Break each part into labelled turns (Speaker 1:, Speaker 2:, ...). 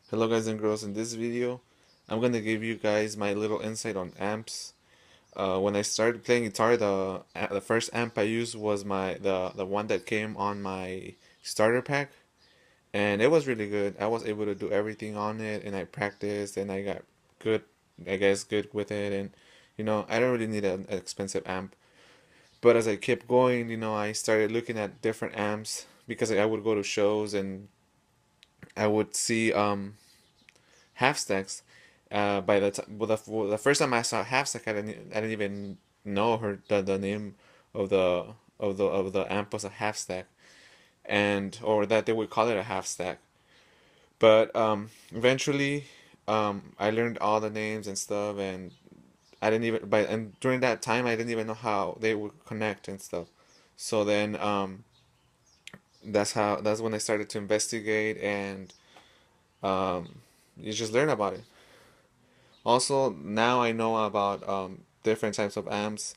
Speaker 1: Hello guys and girls, in this video I'm gonna give you guys my little insight on amps. When I started playing guitar, the first amp I used was the one that came on my starter pack, and it was really good. I was able to do everything on it, and I practiced and I got good, I guess good with it. And I don't really need an expensive amp. But as I kept going, I started looking at different amps because I would go to shows and I would see half stacks. By the time, well, the first time I saw half stack, I didn't even know the name of the amp was a half stack, and or that they would call it a half stack. But eventually, I learned all the names and stuff, and I didn't even by and during that time I didn't even know how they would connect and stuff. So then that's when I started to investigate, and you just learn about it. Also, now I know about different types of amps.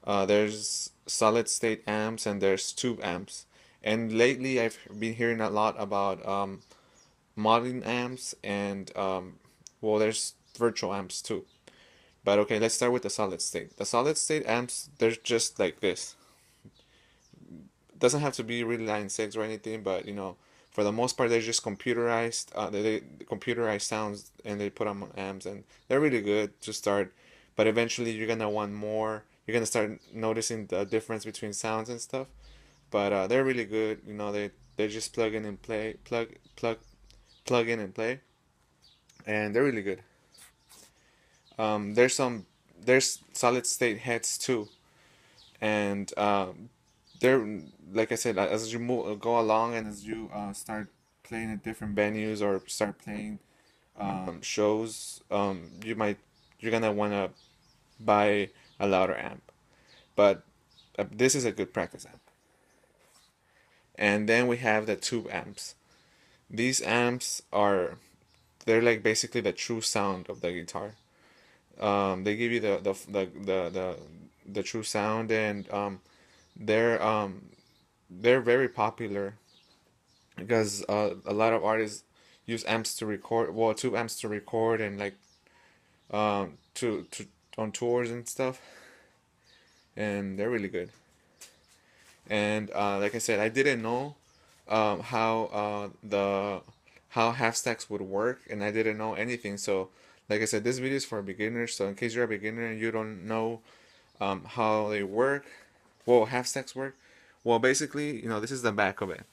Speaker 1: There's solid state amps and there's tube amps. And lately, I've been hearing a lot about modeling amps and well, there's virtual amps too. But okay, let's start with the solid state. The solid state amps, they're just like this. Doesn't have to be really line six or anything, but for the most part, they're just computerized. They computerized sounds, and they put them on amps, and they're really good to start. But eventually, you're gonna want more. You're gonna start noticing the difference between sounds and stuff. But they're really good. They just plug in and play, plug in and play, and they're really good. There's solid state heads too, and they're like I said, as you go along and as you start playing at different venues or start playing shows, you're gonna wanna buy a louder amp. But this is a good practice amp. And then we have the tube amps. These amps are they're like basically the true sound of the guitar. They give you the true sound, and they're um, they're very popular because a lot of artists use amps to record, well, tube amps to record and like to on tours and stuff, and they're really good. And like I said, I didn't know how how half stacks would work, and I didn't know anything. So, like I said, this video is for beginners. So in case you're a beginner and you don't know how they work, well, half stacks work. Well, basically, this is the back of it.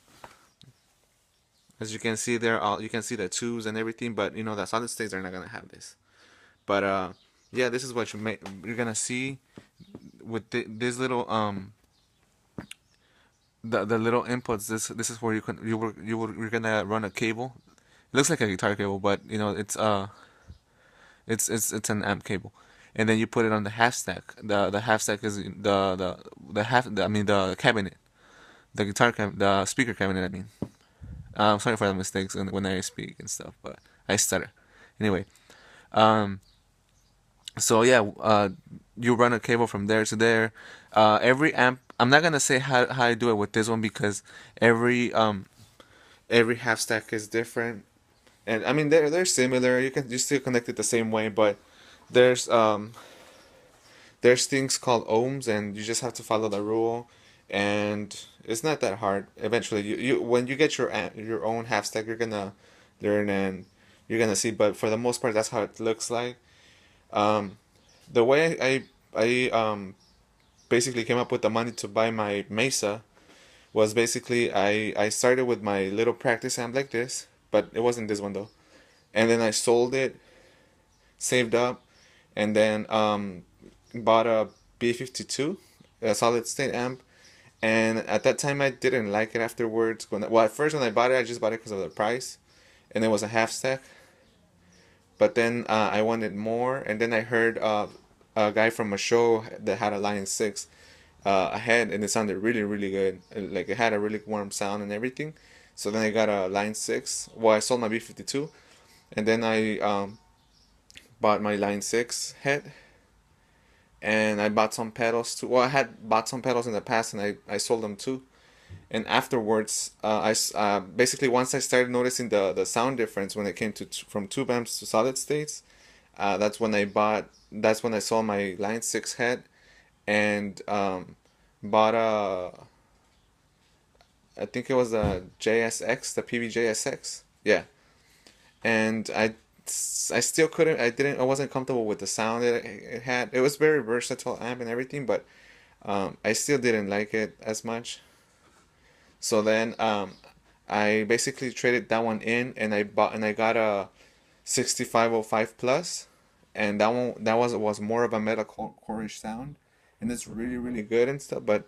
Speaker 1: As you can see there, all you can see the tubes and everything, but the solid states are not gonna have this. But yeah, this is what you're gonna see with this little the little inputs. This is where you're gonna run a cable. It looks like a guitar cable, but it's an amp cable, and then you put it on the half stack. The half stack is I mean the cabinet, the speaker cabinet. I mean, I'm sorry for the mistakes when I speak and stuff, but I stutter. Anyway, um, so yeah, you run a cable from there to there. Every amp. I'm not gonna say how I do it with this one because every um every half stack is different, and I mean they're similar. You still connect it the same way, but there's um there's things called ohms, and you just have to follow the rule, and it's not that hard. Eventually, you when you get your own half stack, you're gonna learn and you're gonna see. But for the most part, that's how it looks like. Um, the way I basically came up with the money to buy my Mesa was basically I started with my little practice amp like this, but it wasn't this one though. And then I sold it, saved up, and then bought a B52, a solid state amp. And at that time, I didn't like it afterwards. Well, at first when I bought it, I just bought it because of the price, and it was a half stack. But then I wanted more, and then I heard a guy from a show that had a Line 6 ahead, and it sounded really, really good. Like it had a really warm sound and everything. So then I got a Line 6. Well, I sold my B52, and then I bought my Line 6 head, and I bought some pedals too. Well, I had bought some pedals in the past, and I sold them too. And afterwards, basically once I started noticing the sound difference when it came to from tube amps to solid states, that's when I bought. That's when I saw my Line 6 head, and bought a. I think it was a JSX, the PVJSX. Yeah, and I still couldn't. I didn't. I wasn't comfortable with the sound that it had. It was very versatile amp and everything, but I still didn't like it as much. So then I basically traded that one in, and I got a 6505 plus, and that was more of a metalcore-ish sound, and it's really good and stuff. But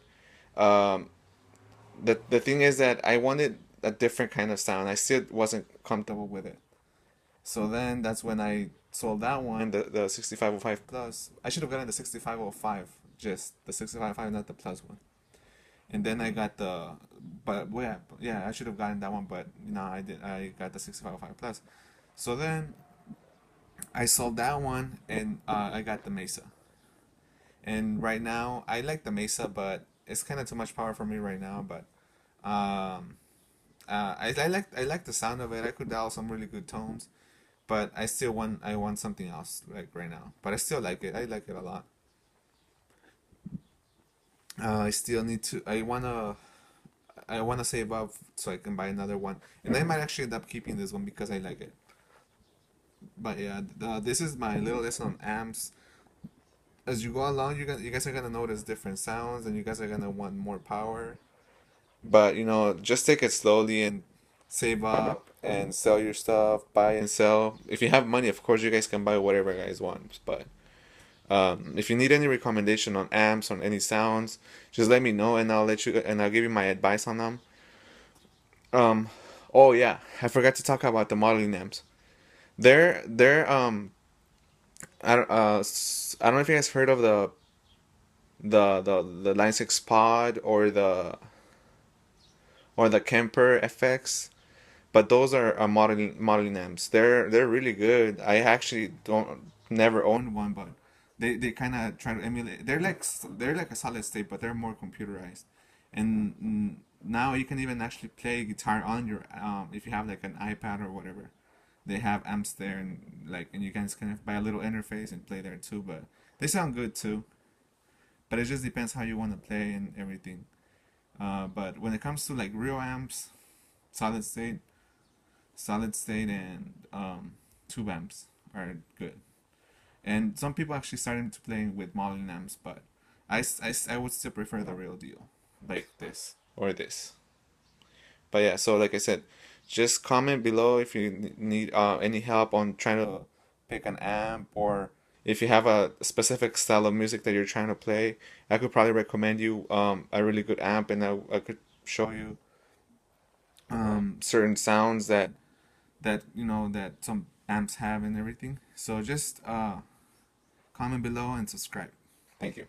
Speaker 1: um, the thing is that I wanted a different kind of sound. I still wasn't comfortable with it. So then that's when I sold that one, the 6505 plus. I should have gotten the 6505, just the 6505, not the plus one. And then I got the, but yeah, I should have gotten that one, but no, I did. I got the 6505 plus. So then I sold that one, and I got the Mesa. And right now I like the Mesa, but it's kind of too much power for me right now. But um, I like the sound of it. I could dial some really good tones, but I want something else like right now. But I still like it. I like it a lot. I still need to. I wanna save up so I can buy another one, and I might actually end up keeping this one because I like it. But yeah, this is my little lesson on amps. As you go along, you guys are gonna notice different sounds, and you guys are gonna want more power. But just take it slowly and save up and sell your stuff, buy and sell. If you have money, of course, you guys can buy whatever you guys want. But if you need any recommendation on amps, on any sounds, just let me know, and I'll give you my advice on them. Um, oh yeah, I forgot to talk about the modeling amps. They're I don't know if you guys heard of the Line 6 Pod or the Kemper FX, but those are modeling amps. They're really good. I actually don't never owned one, but they kind of try to emulate. They're like a solid state, but they're more computerized. And now you can even actually play guitar on your if you have like an iPad or whatever. They have amps there, and you guys can buy a little interface and play there too. But they sound good too. But it just depends how you want to play and everything. But when it comes to like real amps, solid state, and tube amps are good. And some people actually starting to play with modeling amps, but I would still prefer the real deal, like this or this. But yeah, so like I said, just comment below if you need any help on trying to pick an amp, or if you have a specific style of music that you're trying to play. I could probably recommend you a really good amp, and I could show you certain sounds that some amps have and everything. So just comment below and subscribe. Thank you.